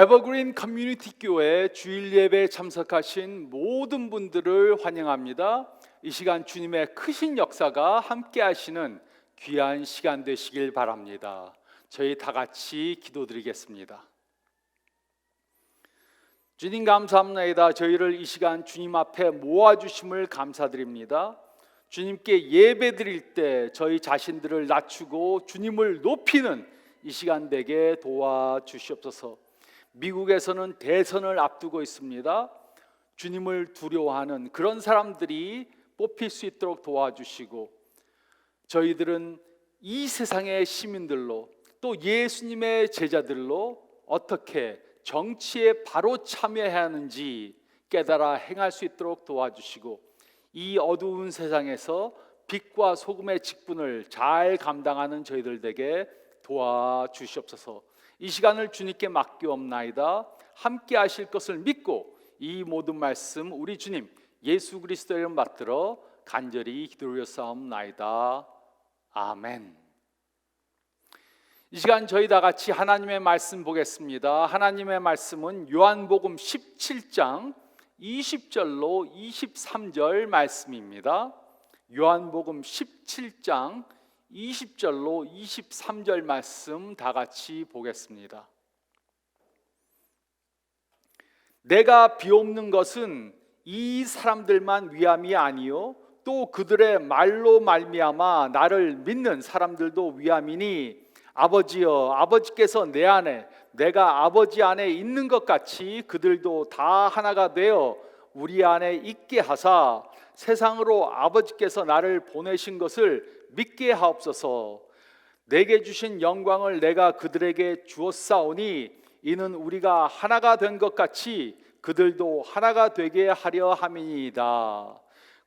에버그린 커뮤니티 교회 주일 예배에 참석하신 모든 분들을 환영합니다. 이 시간 주님의 크신 역사가 함께 하시는 귀한 시간 되시길 바랍니다. 저희 다 같이 기도드리겠습니다. 주님 감사합니다. 저희를 이 시간 주님 앞에 모아주심을 감사드립니다. 주님께 예배 드릴 때 저희 자신들을 낮추고 주님을 높이는 이 시간 되게 도와주시옵소서. 미국에서는 대선을 앞두고 있습니다. 주님을 두려워하는 그런 사람들이 뽑힐 수 있도록 도와주시고, 저희들은 이 세상의 시민들로 또 예수님의 제자들로 어떻게 정치에 바로 참여해야 하는지 깨달아 행할 수 있도록 도와주시고, 이 어두운 세상에서 빛과 소금의 직분을 잘 감당하는 저희들 되게 도와주시옵소서. 이 시간을 주님께 맡기옵나이다. 함께 하실 것을 믿고 이 모든 말씀 우리 주님 예수 그리스도의 이름 받들어 간절히 기도드렸사옵나이다. 아멘. 이 시간 저희 다 같이 하나님의 말씀 보겠습니다. 하나님의 말씀은 요한복음 17장 20절로 23절 말씀입니다. 요한복음 17장 20절로 23절 말씀 다 같이 보겠습니다. 내가 비옵는 것은 이 사람들만 위함이 아니요 또 그들의 말로 말미암아 나를 믿는 사람들도 위함이니, 아버지여, 아버지께서 내 안에 내가 아버지 안에 있는 것 같이 그들도 다 하나가 되어 우리 안에 있게 하사 세상으로 아버지께서 나를 보내신 것을 믿게 하옵소서. 내게 주신 영광을 내가 그들에게 주었사오니 이는 우리가 하나가 된 것 같이 그들도 하나가 되게 하려 함이니이다.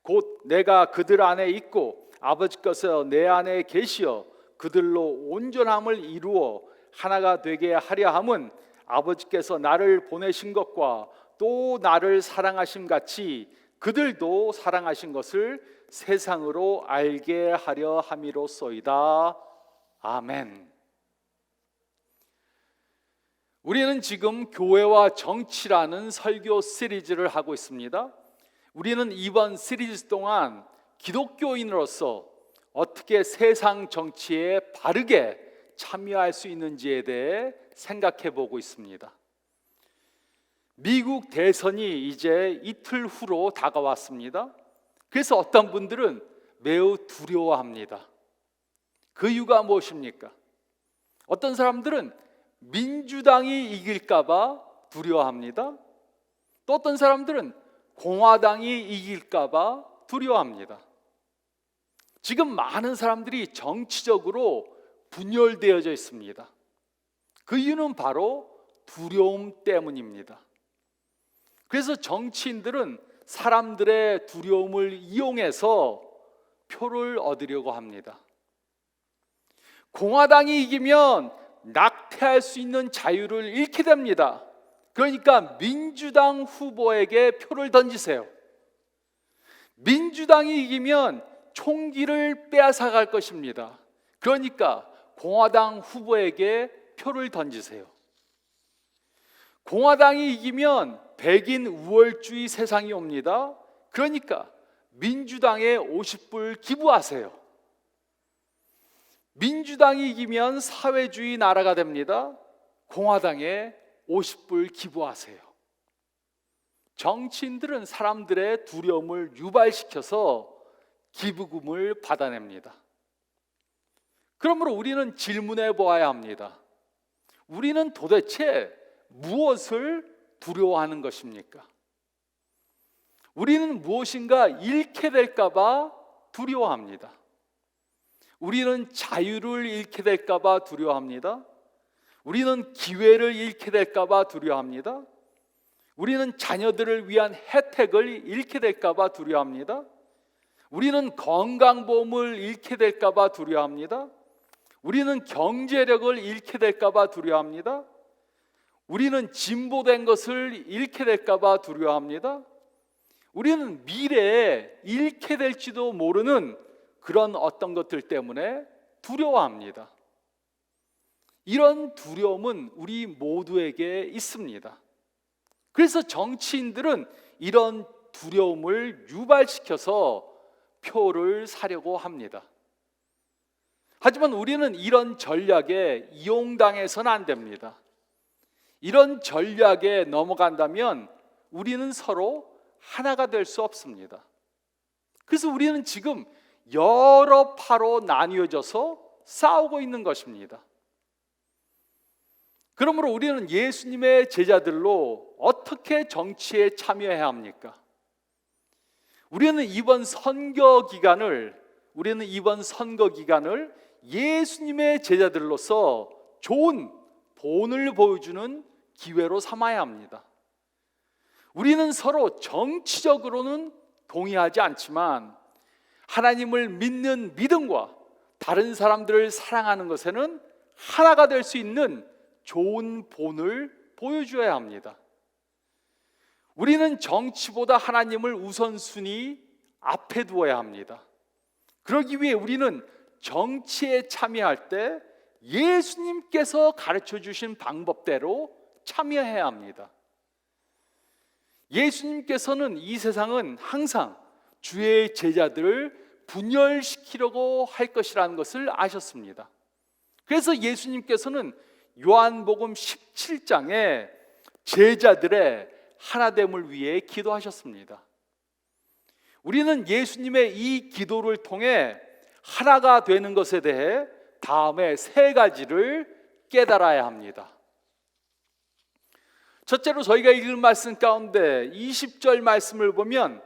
곧 내가 그들 안에 있고 아버지께서 내 안에 계시어 그들로 온전함을 이루어 하나가 되게 하려 함은 아버지께서 나를 보내신 것과 또 나를 사랑하심 같이 그들도 사랑하신 것을 세상으로 알게 하려 함이로소이다. 아멘. 우리는 지금 교회와 정치라는 설교 시리즈를 하고 있습니다. 우리는 이번 시리즈 동안 기독교인으로서 어떻게 세상 정치에 바르게 참여할 수 있는지에 대해 생각해 보고 있습니다. 미국 대선이 이제 이틀 후로 다가왔습니다. 그래서 어떤 분들은 매우 두려워합니다. 그 이유가 무엇입니까? 어떤 사람들은 민주당이 이길까봐 두려워합니다. 또 어떤 사람들은 공화당이 이길까봐 두려워합니다. 지금 많은 사람들이 정치적으로 분열되어져 있습니다. 그 이유는 바로 두려움 때문입니다. 그래서 정치인들은 사람들의 두려움을 이용해서 표를 얻으려고 합니다. 공화당이 이기면 낙태할 수 있는 자유를 잃게 됩니다. 그러니까 민주당 후보에게 표를 던지세요. 민주당이 이기면 총기를 빼앗아갈 것입니다. 그러니까 공화당 후보에게 표를 던지세요. 공화당이 이기면 백인 우월주의 세상이 옵니다. 그러니까 민주당에 50불 기부하세요. 민주당이 이기면 사회주의 나라가 됩니다. 공화당에 50불 기부하세요. 정치인들은 사람들의 두려움을 유발시켜서 기부금을 받아냅니다. 그러므로 우리는 질문해 보아야 합니다. 우리는 도대체 무엇을 두려워하는 것입니까? 우리는 무엇인가 잃게 될까 봐 두려워합니다. 우리는 자유를 잃게 될까 봐 두려워합니다. 우리는 기회를 잃게 될까 봐 두려워합니다. 우리는 자녀들을 위한 혜택을 잃게 될까 봐 두려워합니다. 우리는 건강보험을 잃게 될까 봐 두려워합니다. 우리는 경제력을 잃게 될까 봐 두려워합니다. 우리는 진보된 것을 잃게 될까 봐 두려워합니다. 우리는 미래에 잃게 될지도 모르는 그런 어떤 것들 때문에 두려워합니다. 이런 두려움은 우리 모두에게 있습니다. 그래서 정치인들은 이런 두려움을 유발시켜서 표를 사려고 합니다. 하지만 우리는 이런 전략에 이용당해서는 안 됩니다. 이런 전략에 넘어간다면 우리는 서로 하나가 될 수 없습니다. 그래서 우리는 지금 여러 파로 나뉘어져서 싸우고 있는 것입니다. 그러므로 우리는 예수님의 제자들로 어떻게 정치에 참여해야 합니까? 우리는 이번 선거 기간을 예수님의 제자들로서 좋은 본을 보여주는 기회로 삼아야 합니다. 우리는 서로 정치적으로는 동의하지 않지만 하나님을 믿는 믿음과 다른 사람들을 사랑하는 것에는 하나가 될 수 있는 좋은 본을 보여줘야 합니다. 우리는 정치보다 하나님을 우선순위 앞에 두어야 합니다. 그러기 위해 우리는 정치에 참여할 때 예수님께서 가르쳐 주신 방법대로 참여해야 합니다. 예수님께서는 이 세상은 항상 주의 제자들을 분열시키려고 할 것이라는 것을 아셨습니다. 그래서 예수님께서는 요한복음 17장에 제자들의 하나됨을 위해 기도하셨습니다. 우리는 예수님의 이 기도를 통해 하나가 되는 것에 대해 다음에 3가지를 깨달아야 합니다. 첫째로 저희가 읽은 말씀 가운데 20절 말씀을 보면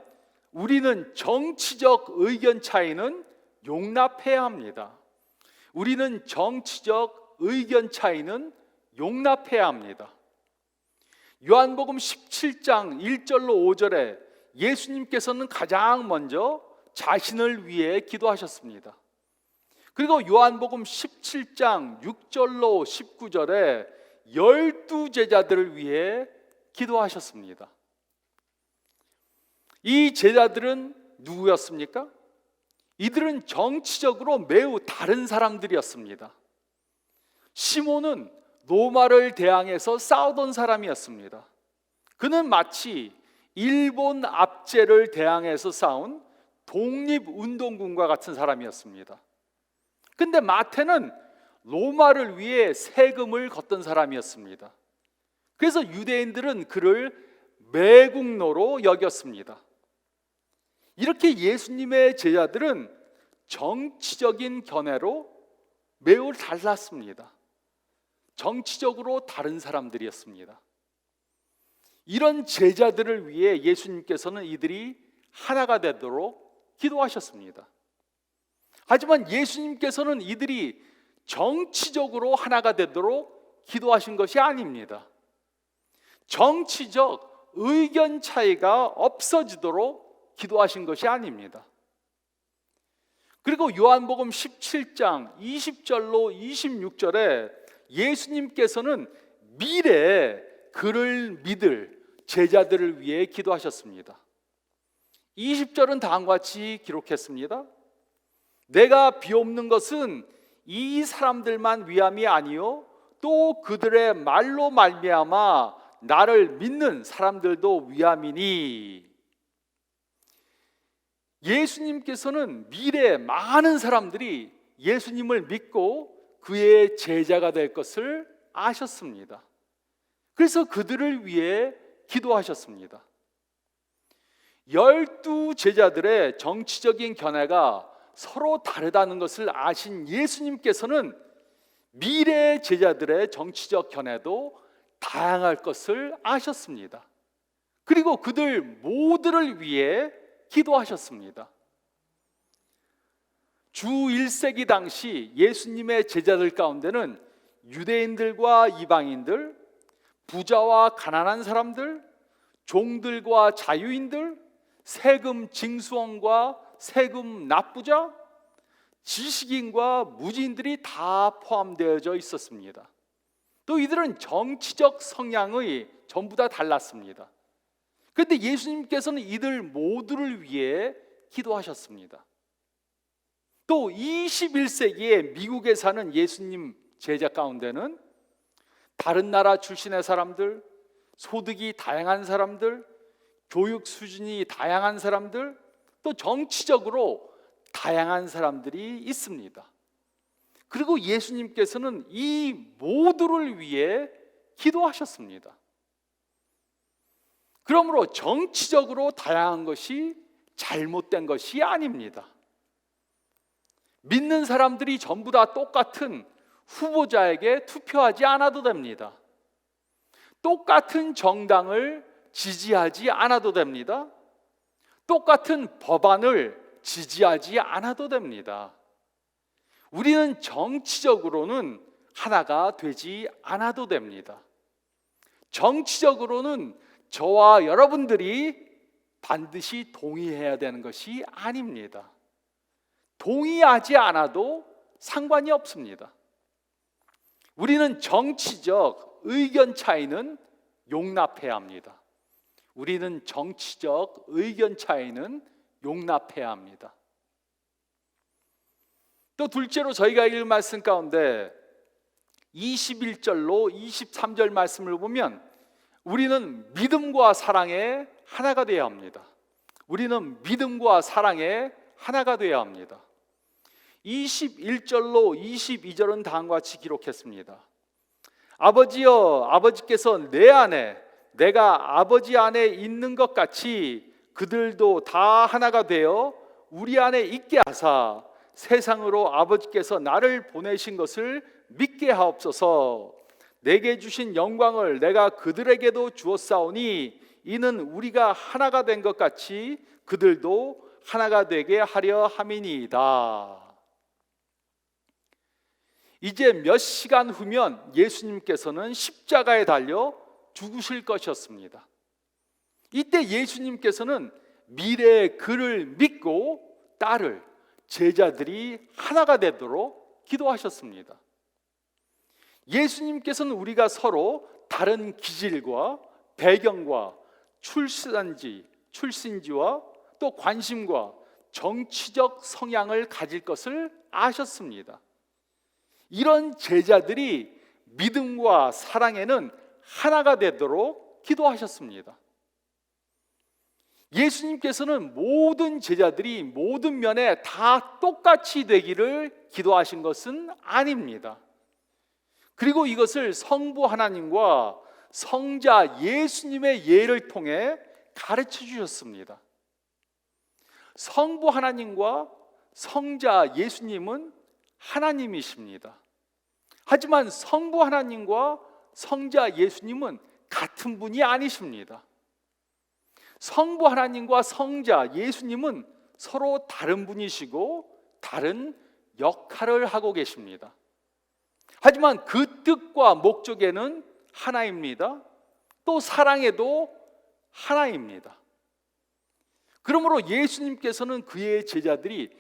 우리는 정치적 의견 차이는 용납해야 합니다. 우리는 정치적 의견 차이는 용납해야 합니다. 요한복음 17장 1절로 5절에 예수님께서는 가장 먼저 자신을 위해 기도하셨습니다. 그리고 요한복음 17장 6절로 19절에 12제자들을 위해 기도하셨습니다. 이 제자들은 누구였습니까? 이들은 정치적으로 매우 다른 사람들이었습니다. 시몬은 로마를 대항해서 싸우던 사람이었습니다. 그는 마치 일본 압제를 대항해서 싸운 독립운동군과 같은 사람이었습니다. 근데 마태는 로마를 위해 세금을 걷던 사람이었습니다. 그래서 유대인들은 그를 매국노로 여겼습니다. 이렇게 예수님의 제자들은 정치적인 견해로 매우 달랐습니다. 정치적으로 다른 사람들이었습니다. 이런 제자들을 위해 예수님께서는 이들이 하나가 되도록 기도하셨습니다. 하지만 예수님께서는 이들이 정치적으로 하나가 되도록 기도하신 것이 아닙니다. 정치적 의견 차이가 없어지도록 기도하신 것이 아닙니다. 그리고 요한복음 17장 20절로 26절에 예수님께서는 미래에 그를 믿을 제자들을 위해 기도하셨습니다. 20절은 다음과 같이 기록했습니다. 내가 비옵는 것은 이 사람들만 위함이 아니요 또 그들의 말로 말미암아 나를 믿는 사람들도 위함이니. 예수님께서는 미래에 많은 사람들이 예수님을 믿고 그의 제자가 될 것을 아셨습니다. 그래서 그들을 위해 기도하셨습니다. 12제자들의 정치적인 견해가 서로 다르다는 것을 아신 예수님께서는 미래 제자들의 정치적 견해도 다양할 것을 아셨습니다. 그리고 그들 모두를 위해 기도하셨습니다. 주 1세기 당시 예수님의 제자들 가운데는 유대인들과 이방인들, 부자와 가난한 사람들, 종들과 자유인들, 세금 징수원과 세금 납부자, 지식인과 무지인들이 다 포함되어져 있었습니다. 또 이들은 정치적 성향이 전부 다 달랐습니다. 그런데 예수님께서는 이들 모두를 위해 기도하셨습니다. 또 21세기에 미국에 사는 예수님 제자 가운데는 다른 나라 출신의 사람들, 소득이 다양한 사람들, 교육 수준이 다양한 사람들, 또 정치적으로 다양한 사람들이 있습니다. 그리고 예수님께서는 이 모두를 위해 기도하셨습니다. 그러므로 정치적으로 다양한 것이 잘못된 것이 아닙니다. 믿는 사람들이 전부 다 똑같은 후보자에게 투표하지 않아도 됩니다. 똑같은 정당을 지지하지 않아도 됩니다. 똑같은 법안을 지지하지 않아도 됩니다. 우리는 정치적으로는 하나가 되지 않아도 됩니다. 정치적으로는 저와 여러분들이 반드시 동의해야 되는 것이 아닙니다. 동의하지 않아도 상관이 없습니다. 우리는 정치적 의견 차이는 용납해야 합니다. 우리는 정치적 의견 차이는 용납해야 합니다. 또 둘째로 저희가 읽은 말씀 가운데 21절로 23절 말씀을 보면 우리는 믿음과 사랑에 하나가 되어야 합니다. 우리는 믿음과 사랑에 하나가 되어야 합니다. 21절로 22절은 다음과 같이 기록했습니다. 아버지여, 아버지께서 내 안에 내가 아버지 안에 있는 것 같이 그들도 다 하나가 되어 우리 안에 있게 하사 세상으로 아버지께서 나를 보내신 것을 믿게 하옵소서. 내게 주신 영광을 내가 그들에게도 주었사오니 이는 우리가 하나가 된 것 같이 그들도 하나가 되게 하려 함이니이다. 이제 몇 시간 후면 예수님께서는 십자가에 달려 죽으실 것이었습니다. 이때 예수님께서는 미래의 그를 믿고 따를 제자들이 하나가 되도록 기도하셨습니다. 예수님께서는 우리가 서로 다른 기질과 배경과 출신지와 또 관심과 정치적 성향을 가질 것을 아셨습니다. 이런 제자들이 믿음과 사랑에는 하나가 되도록 기도하셨습니다. 예수님께서는 모든 제자들이 모든 면에 다 똑같이 되기를 기도하신 것은 아닙니다. 그리고 이것을 성부 하나님과 성자 예수님의 예를 통해 가르쳐 주셨습니다. 성부 하나님과 성자 예수님은 하나님이십니다. 하지만 성부 하나님과 성자 예수님은 같은 분이 아니십니다. 성부 하나님과 성자 예수님은 서로 다른 분이시고 다른 역할을 하고 계십니다. 하지만 그 뜻과 목적에는 하나입니다. 또 사랑에도 하나입니다. 그러므로 예수님께서는 그의 제자들이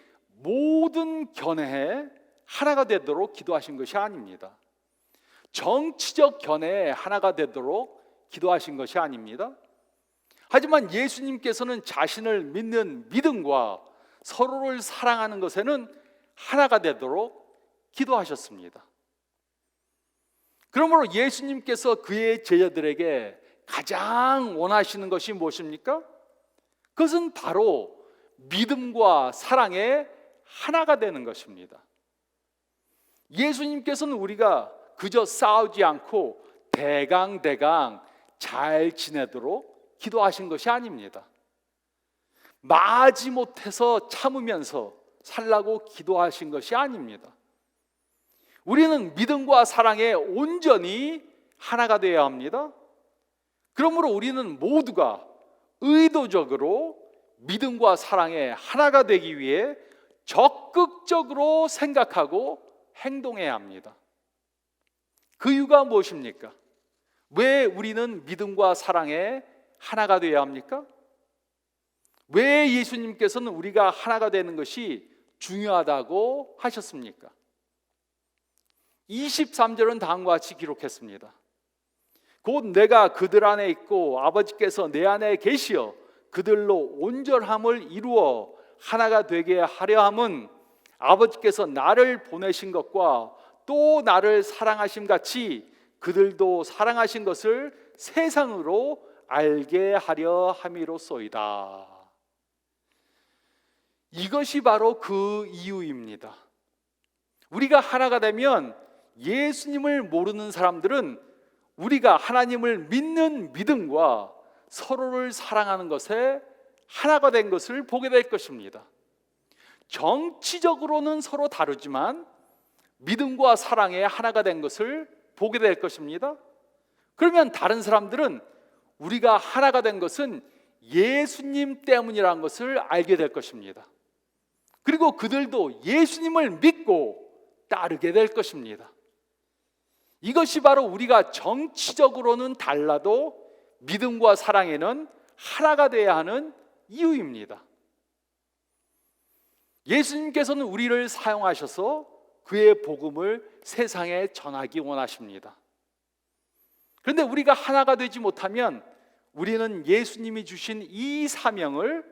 모든 견해에 하나가 되도록 기도하신 것이 아닙니다. 정치적 견해에 하나가 되도록 기도하신 것이 아닙니다. 하지만 예수님께서는 자신을 믿는 믿음과 서로를 사랑하는 것에는 하나가 되도록 기도하셨습니다. 그러므로 예수님께서 그의 제자들에게 가장 원하시는 것이 무엇입니까? 그것은 바로 믿음과 사랑에 하나가 되는 것입니다. 예수님께서는 우리가 그저 싸우지 않고 대강 잘 지내도록 기도하신 것이 아닙니다. 마지못해서 참으면서 살라고 기도하신 것이 아닙니다. 우리는 믿음과 사랑에 온전히 하나가 되어야 합니다. 그러므로 우리는 모두가 의도적으로 믿음과 사랑에 하나가 되기 위해 적극적으로 생각하고 행동해야 합니다. 그 이유가 무엇입니까? 왜 우리는 믿음과 사랑에 하나가 되어야 합니까? 왜 예수님께서는 우리가 하나가 되는 것이 중요하다고 하셨습니까? 23절은 다음과 같이 기록했습니다. 곧 내가 그들 안에 있고 아버지께서 내 안에 계시어 그들로 온전함을 이루어 하나가 되게 하려 함은 아버지께서 나를 보내신 것과 또 나를 사랑하심 같이 그들도 사랑하신 것을 세상으로 알게 하려 함이로소이다. 이것이 바로 그 이유입니다. 우리가 하나가 되면 예수님을 모르는 사람들은 우리가 하나님을 믿는 믿음과 서로를 사랑하는 것에 하나가 된 것을 보게 될 것입니다. 정치적으로는 서로 다르지만 믿음과 사랑에 하나가 된 것을 보게 될 것입니다. 그러면 다른 사람들은 우리가 하나가 된 것은 예수님 때문이라는 것을 알게 될 것입니다. 그리고 그들도 예수님을 믿고 따르게 될 것입니다. 이것이 바로 우리가 정치적으로는 달라도 믿음과 사랑에는 하나가 되어야 하는 이유입니다. 예수님께서는 우리를 사용하셔서 그의 복음을 세상에 전하기 원하십니다. 그런데 우리가 하나가 되지 못하면 우리는 예수님이 주신 이 사명을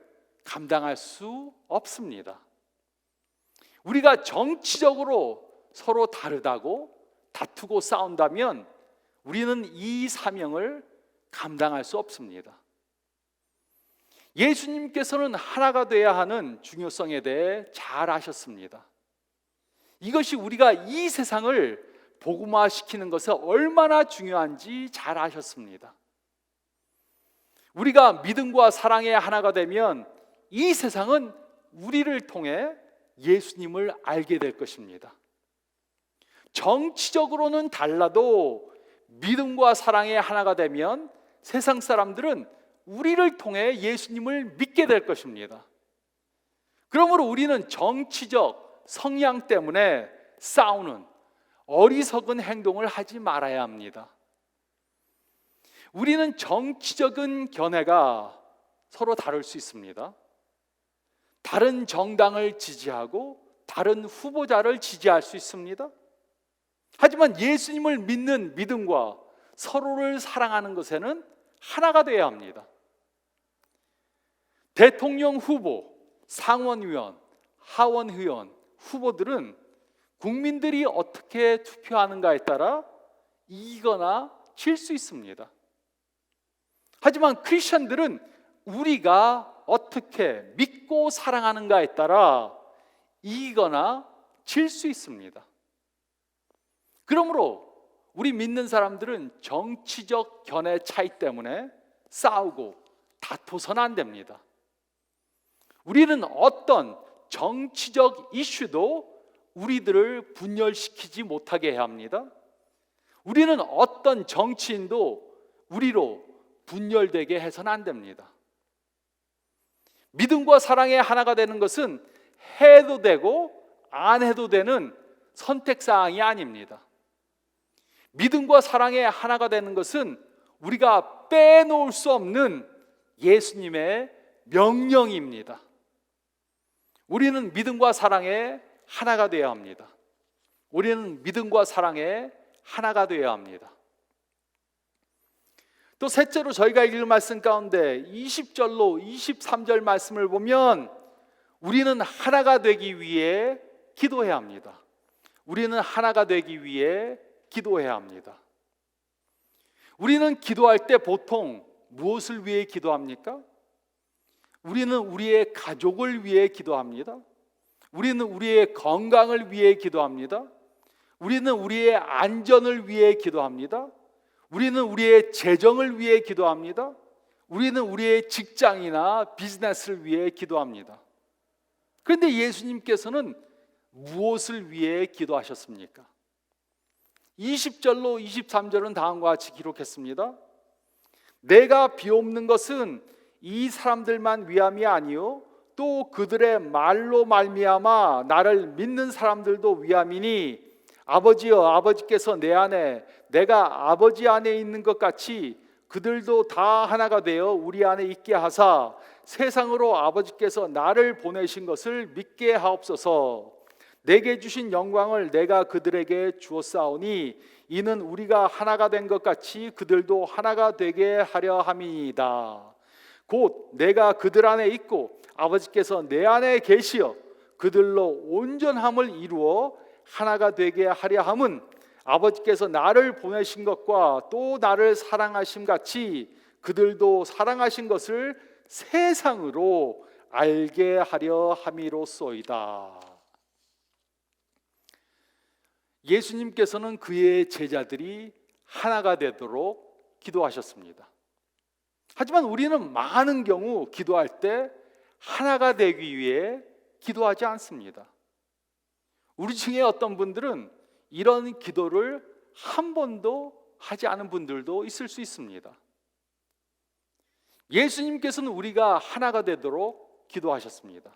감당할 수 없습니다. 우리가 정치적으로 서로 다르다고 다투고 싸운다면 우리는 이 사명을 감당할 수 없습니다. 예수님께서는 하나가 되어야 하는 중요성에 대해 잘 아셨습니다. 이것이 우리가 이 세상을 복음화시키는 것이 얼마나 중요한지 잘 아셨습니다. 우리가 믿음과 사랑의 하나가 되면 이 세상은 우리를 통해 예수님을 알게 될 것입니다. 정치적으로는 달라도 믿음과 사랑의 하나가 되면 세상 사람들은 우리를 통해 예수님을 믿게 될 것입니다. 그러므로 우리는 정치적 성향 때문에 싸우는 어리석은 행동을 하지 말아야 합니다. 우리는 정치적인 견해가 서로 다를 수 있습니다. 다른 정당을 지지하고 다른 후보자를 지지할 수 있습니다. 하지만 예수님을 믿는 믿음과 서로를 사랑하는 것에는 하나가 되어야 합니다. 대통령 후보, 상원의원, 하원의원 후보들은 국민들이 어떻게 투표하는가에 따라 이기거나 질 수 있습니다. 하지만 크리스천들은 우리가 어떻게 믿고 사랑하는가에 따라 이기거나 질 수 있습니다. 그러므로 우리 믿는 사람들은 정치적 견해 차이 때문에 싸우고 다투서는 안 됩니다. 우리는 어떤 정치적 이슈도 우리들을 분열시키지 못하게 해야 합니다. 우리는 어떤 정치인도 우리로 분열되게 해서는 안 됩니다. 믿음과 사랑의 하나가 되는 것은 해도 되고 안 해도 되는 선택사항이 아닙니다. 믿음과 사랑의 하나가 되는 것은 우리가 빼놓을 수 없는 예수님의 명령입니다. 우리는 믿음과 사랑의 하나가 되어야 합니다. 우리는 믿음과 사랑의 하나가 되어야 합니다. 또 셋째로 저희가 읽을 말씀 가운데 20절로 23절 말씀을 보면 우리는 하나가 되기 위해 기도해야 합니다. 우리는 하나가 되기 위해 기도해야 합니다. 우리는 기도할 때 보통 무엇을 위해 기도합니까? 우리는 우리의 가족을 위해 기도합니다. 우리는 우리의 건강을 위해 기도합니다. 우리는 우리의 안전을 위해 기도합니다. 우리는 우리의 재정을 위해 기도합니다. 우리는 우리의 직장이나 비즈니스를 위해 기도합니다. 그런데 예수님께서는 무엇을 위해 기도하셨습니까? 20절로 23절은 다음과 같이 기록했습니다. 내가 비옵는 것은 이 사람들만 위함이 아니요 또 그들의 말로 말미암아 나를 믿는 사람들도 위함이니 아버지여 아버지께서 내 안에 내가 아버지 안에 있는 것 같이 그들도 다 하나가 되어 우리 안에 있게 하사 세상으로 아버지께서 나를 보내신 것을 믿게 하옵소서. 내게 주신 영광을 내가 그들에게 주었사오니 이는 우리가 하나가 된 것 같이 그들도 하나가 되게 하려 함이니이다. 곧 내가 그들 안에 있고 아버지께서 내 안에 계시어 그들로 온전함을 이루어 하나가 되게 하려 함은 아버지께서 나를 보내신 것과 또 나를 사랑하심 같이 그들도 사랑하신 것을 세상으로 알게 하려 함이로소이다. 예수님께서는 그의 제자들이 하나가 되도록 기도하셨습니다. 하지만 우리는 많은 경우 기도할 때 하나가 되기 위해 기도하지 않습니다. 우리 중에 어떤 분들은 이런 기도를 한 번도 하지 않은 분들도 있을 수 있습니다. 예수님께서는 우리가 하나가 되도록 기도하셨습니다.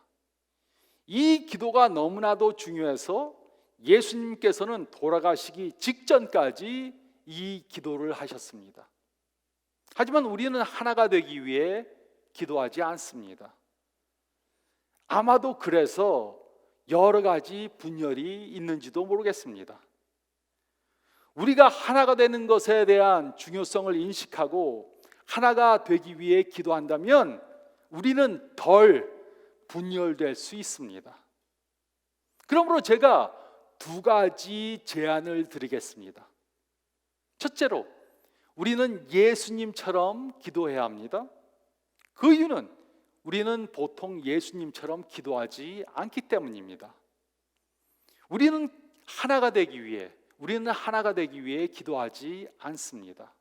이 기도가 너무나도 중요해서 예수님께서는 돌아가시기 직전까지 이 기도를 하셨습니다. 하지만 우리는 하나가 되기 위해 기도하지 않습니다. 아마도 그래서 여러 가지 분열이 있는지도 모르겠습니다. 우리가 하나가 되는 것에 대한 중요성을 인식하고 하나가 되기 위해 기도한다면 우리는 덜 분열될 수 있습니다. 그러므로 제가 두 가지 제안을 드리겠습니다. 첫째로, 우리는 예수님처럼 기도해야 합니다. 그 이유는 우리는 보통 예수님처럼 기도하지 않기 때문입니다. 우리는 하나가 되기 위해 기도하지 않습니다.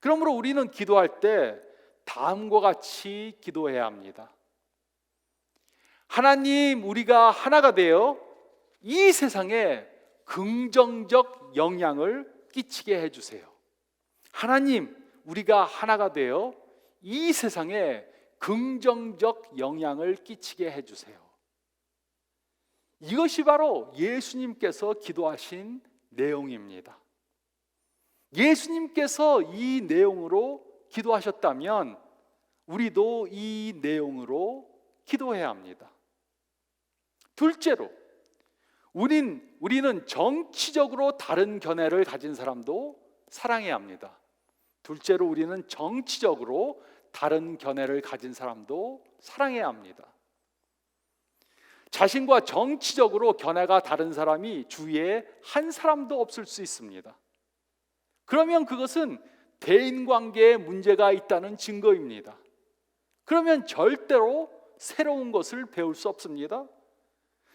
그러므로 우리는 기도할 때 다음과 같이 기도해야 합니다. 하나님, 우리가 하나가 되어 이 세상에 긍정적 영향을 끼치게 해주세요. 하나님, 우리가 하나가 되어 이 세상에 긍정적 영향을 끼치게 해주세요. 이것이 바로 예수님께서 기도하신 내용입니다. 예수님께서 이 내용으로 기도하셨다면 우리도 이 내용으로 기도해야 합니다. 둘째로, 우리는 정치적으로 다른 견해를 가진 사람도 사랑해야 합니다. 둘째로, 우리는 정치적으로 다른 견해를 가진 사람도 사랑해야 합니다. 자신과 정치적으로 견해가 다른 사람이 주위에 한 사람도 없을 수 있습니다. 그러면 그것은 대인관계에 문제가 있다는 증거입니다. 그러면 절대로 새로운 것을 배울 수 없습니다.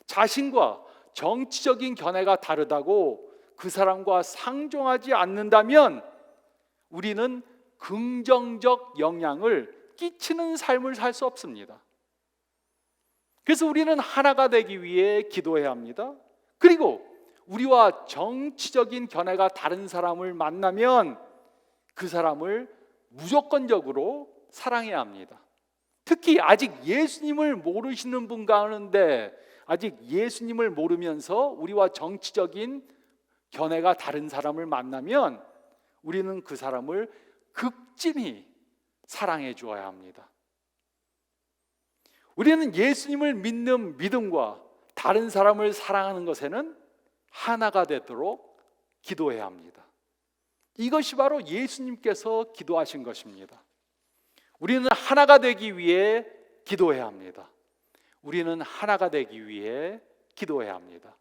자신과 정치적인 견해가 다르다고 그 사람과 상종하지 않는다면 우리는 긍정적 영향을 끼치는 삶을 살 수 없습니다. 그래서 우리는 하나가 되기 위해 기도해야 합니다. 그리고 우리와 정치적인 견해가 다른 사람을 만나면 그 사람을 무조건적으로 사랑해야 합니다. 특히 아직 예수님을 모르시는 분 가운데 아직 예수님을 모르면서 우리와 정치적인 견해가 다른 사람을 만나면 우리는 그 사람을 극진히 사랑해 주어야 합니다. 우리는 예수님을 믿는 믿음과 다른 사람을 사랑하는 것에는 하나가 되도록 기도해야 합니다. 이것이 바로 예수님께서 기도하신 것입니다. 우리는 하나가 되기 위해 기도해야 합니다. 우리는 하나가 되기 위해 기도해야 합니다.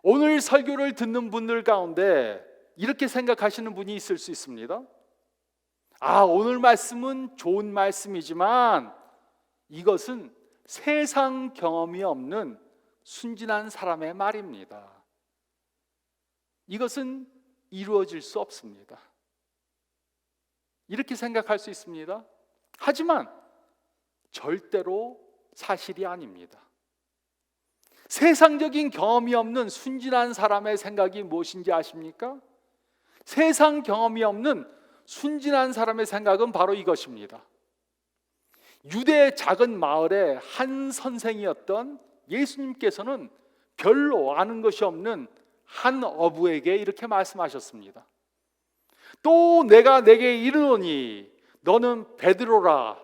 오늘 설교를 듣는 분들 가운데 이렇게 생각하시는 분이 있을 수 있습니다. 오늘 말씀은 좋은 말씀이지만 이것은 세상 경험이 없는 순진한 사람의 말입니다. 이것은 이루어질 수 없습니다. 이렇게 생각할 수 있습니다. 하지만 절대로 사실이 아닙니다. 세상적인 경험이 없는 순진한 사람의 생각이 무엇인지 아십니까? 세상 경험이 없는 순진한 사람의 생각은 바로 이것입니다. 유대 작은 마을의 한 선생이었던 예수님께서는 별로 아는 것이 없는 한 어부에게 이렇게 말씀하셨습니다. 또 내가 내게 이르노니 너는 베드로라.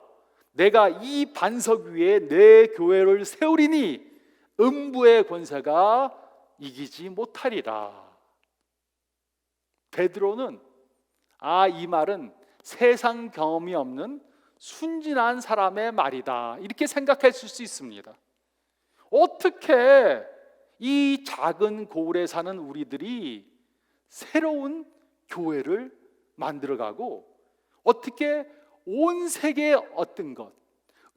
내가 이 반석 위에 내 교회를 세우리니 음부의 권세가 이기지 못하리라. 베드로는 이 말은 세상 경험이 없는 순진한 사람의 말이다 이렇게 생각했을 수 있습니다. 어떻게 이 작은 고을에 사는 우리들이 새로운 교회를 만들어가고 어떻게 온 세계의 어떤 것,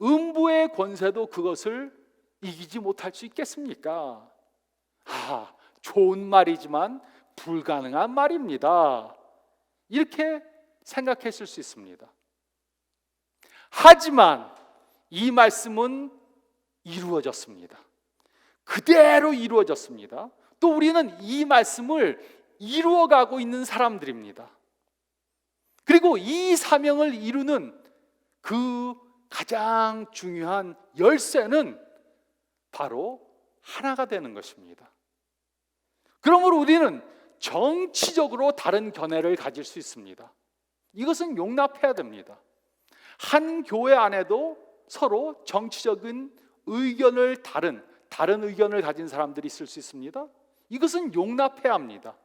음부의 권세도 그것을 이기지 못할 수 있겠습니까? 좋은 말이지만 불가능한 말입니다. 이렇게 생각했을 수 있습니다. 하지만 이 말씀은 이루어졌습니다. 그대로 이루어졌습니다. 또 우리는 이 말씀을 이루어가고 있는 사람들입니다. 그리고 이 사명을 이루는 그 가장 중요한 열쇠는 바로 하나가 되는 것입니다. 그러므로 우리는 정치적으로 다른 견해를 가질 수 있습니다. 이것은 용납해야 됩니다. 한 교회 안에도 서로 정치적인 의견을 다른 의견을 가진 사람들이 있을 수 있습니다. 이것은 용납해야 합니다.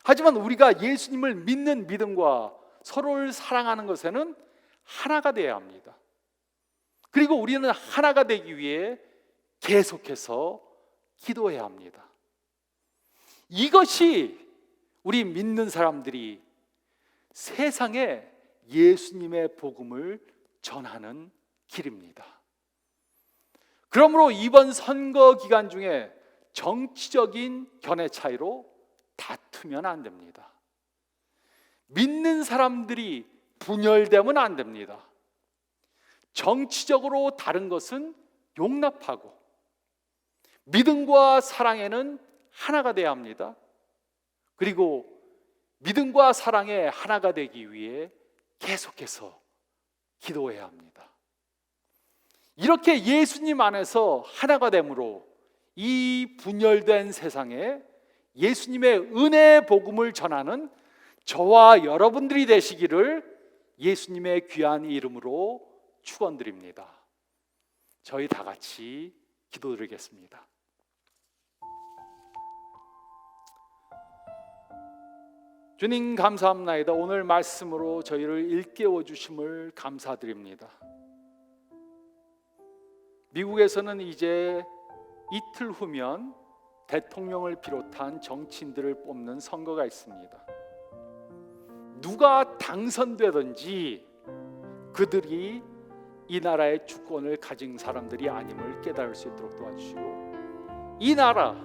하지만 우리가 예수님을 믿는 믿음과 서로를 사랑하는 것에는 하나가 되어야 합니다. 그리고 우리는 하나가 되기 위해 계속해서 기도해야 합니다. 이것이 우리 믿는 사람들이 세상에 예수님의 복음을 전하는 길입니다. 그러므로 이번 선거 기간 중에 정치적인 견해 차이로 다투면 안 됩니다. 믿는 사람들이 분열되면 안 됩니다. 정치적으로 다른 것은 용납하고 믿음과 사랑에는 하나가 되어야 합니다. 그리고 믿음과 사랑에 하나가 되기 위해 계속해서 기도해야 합니다. 이렇게 예수님 안에서 하나가 됨으로 이 분열된 세상에 예수님의 은혜의 복음을 전하는 저와 여러분들이 되시기를 예수님의 귀한 이름으로 축원드립니다. 저희 다 같이 기도드리겠습니다. 주님 감사합나이다. 오늘 말씀으로 저희를 일깨워 주심을 감사드립니다. 미국에서는 이제 이틀 후면 대통령을 비롯한 정치인들을 뽑는 선거가 있습니다. 누가 당선되든지 그들이 이 나라의 주권을 가진 사람들이 아님을 깨달을 수 있도록 도와주시고, 이 나라,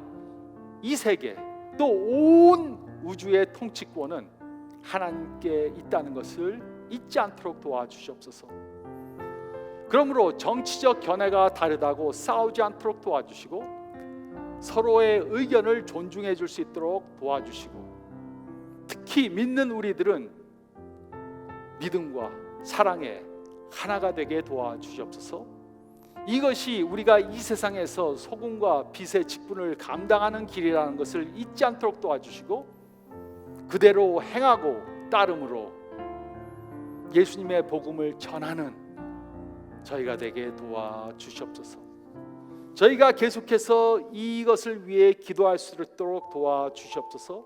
이 세계, 또 온 우주의 통치권은 하나님께 있다는 것을 잊지 않도록 도와주시옵소서. 그러므로 정치적 견해가 다르다고 싸우지 않도록 도와주시고, 서로의 의견을 존중해 줄 수 있도록 도와주시고, 특히 믿는 우리들은 믿음과 사랑에 하나가 되게 도와주시옵소서. 이것이 우리가 이 세상에서 소금과 빛의 직분을 감당하는 길이라는 것을 잊지 않도록 도와주시고, 그대로 행하고 따름으로 예수님의 복음을 전하는 저희가 되게 도와주시옵소서. 저희가 계속해서 이것을 위해 기도할 수 있도록 도와주시옵소서.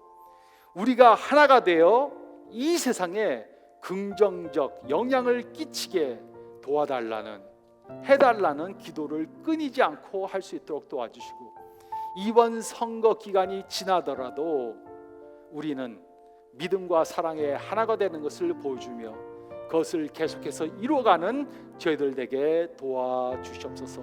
우리가 하나가 되어 이 세상에 긍정적 영향을 끼치게 도와달라는, 해달라는 기도를 끊이지 않고 할 수 있도록 도와주시고, 이번 선거 기간이 지나더라도 우리는 믿음과 사랑의 하나가 되는 것을 보여주며 그것을 계속해서 이루어가는 저희들 되게 도와주시옵소서.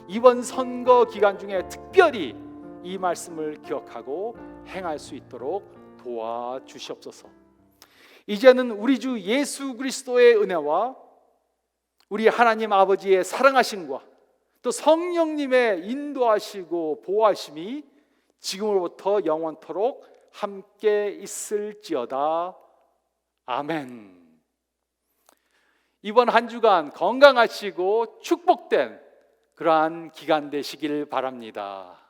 이번 선거 기간 중에 특별히 이 말씀을 기억하고 행할 수 있도록 도와주시옵소서. 이제는 우리 주 예수 그리스도의 은혜와 우리 하나님 아버지의 사랑하심과 또 성령님의 인도하시고 보호하심이 지금으로부터 영원토록 함께 있을지어다. 아멘. 이번 한 주간 건강하시고 축복된 그러한 기간 되시길 바랍니다.